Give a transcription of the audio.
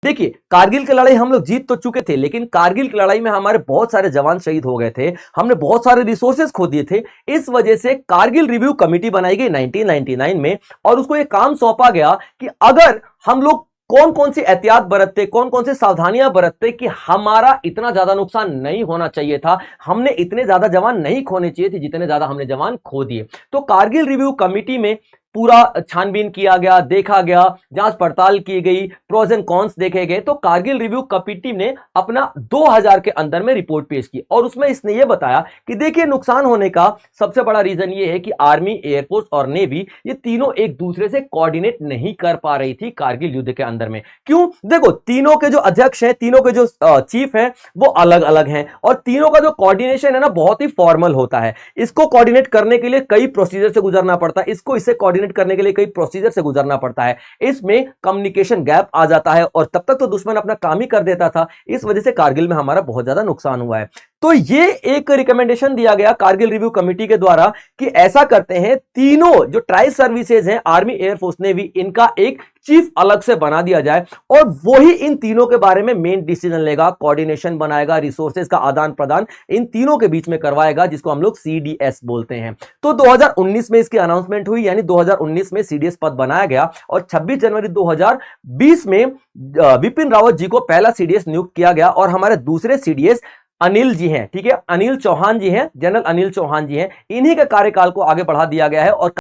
देखिए, कारगिल की लड़ाई हम लोग जीत तो चुके थे, लेकिन कारगिल की लड़ाई में हमारे बहुत सारे जवान शहीद हो गए थे। हमने बहुत सारे रिसोर्सेज खो दिए थे। इस वजह से कारगिल रिव्यू कमेटी बनाई गई 1999 में, और उसको एक काम सौंपा गया कि अगर हम लोग कौन कौन सी एहतियात बरतते, कौन कौन सी सावधानियां बरतते कि हमारा इतना ज्यादा नुकसान नहीं होना चाहिए था, हमने इतने ज्यादा जवान नहीं खोने चाहिए थे जितने ज्यादा हमने जवान खो दिए। तो कारगिल रिव्यू कमेटी में पूरा छानबीन किया गया, देखा गया, जांच पड़ताल की गई, प्रोज एंड कॉन्स देखे गए। तो कारगिल रिव्यू कमेटी ने अपना 2000 के अंदर में रिपोर्ट पेश की, और उसमें इसने यह बताया कि देखिए, नुकसान होने का सबसे बड़ा रीजन यह है कि आर्मी, एयरफोर्स और नेवी ये तीनों एक दूसरे से कोऑर्डिनेट नहीं कर पा रही थी कारगिल युद्ध के अंदर में। क्यों? देखो, तीनों के जो अध्यक्ष हैं, तीनों के जो चीफ हैं, वो अलग अलग हैं, और तीनों का जो कोऑर्डिनेशन है ना, बहुत ही फॉर्मल होता है। इसको कोऑर्डिनेट करने के लिए कई प्रोसीजर से गुजरना पड़ता है, इसको इससे कोऑर्डिनेट करने के लिए कई प्रोसीजर से गुजरना पड़ता है। इसमें कम्युनिकेशन गैप आ जाता है, और तब तक तो दुश्मन अपना काम ही कर देता था। इस वजह से कारगिल में हमारा बहुत ज्यादा नुकसान हुआ है। तो ये एक रिकमेंडेशन दिया गया कारगिल रिव्यू कमेटी के द्वारा कि ऐसा करते हैं, तीनों जो ट्राई सर्विसेज हैं, आर्मी, एयरफोर्स, नेवी, इनका एक चीफ अलग से बना दिया जाए, और वही इन तीनों के बारे में मेन डिसीजन लेगा, कोऑर्डिनेशन बनाएगा, रिसोर्सेज का आदान प्रदान इन तीनों के बीच में करवाएगा, जिसको हम लोग सीडीएस बोलते हैं। तो 2019 में इसकी अनाउंसमेंट हुई, यानी 2019 में सीडीएस पद बनाया गया, और 26 जनवरी 2020 में विपिन रावत जी को पहला सीडीएस नियुक्त किया गया, और हमारे दूसरे सीडीएस अनिल जी हैं, ठीक है, अनिल चौहान जी हैं, जनरल अनिल चौहान जी हैं। इन्हीं के कार्यकाल को आगे बढ़ा दिया गया है, और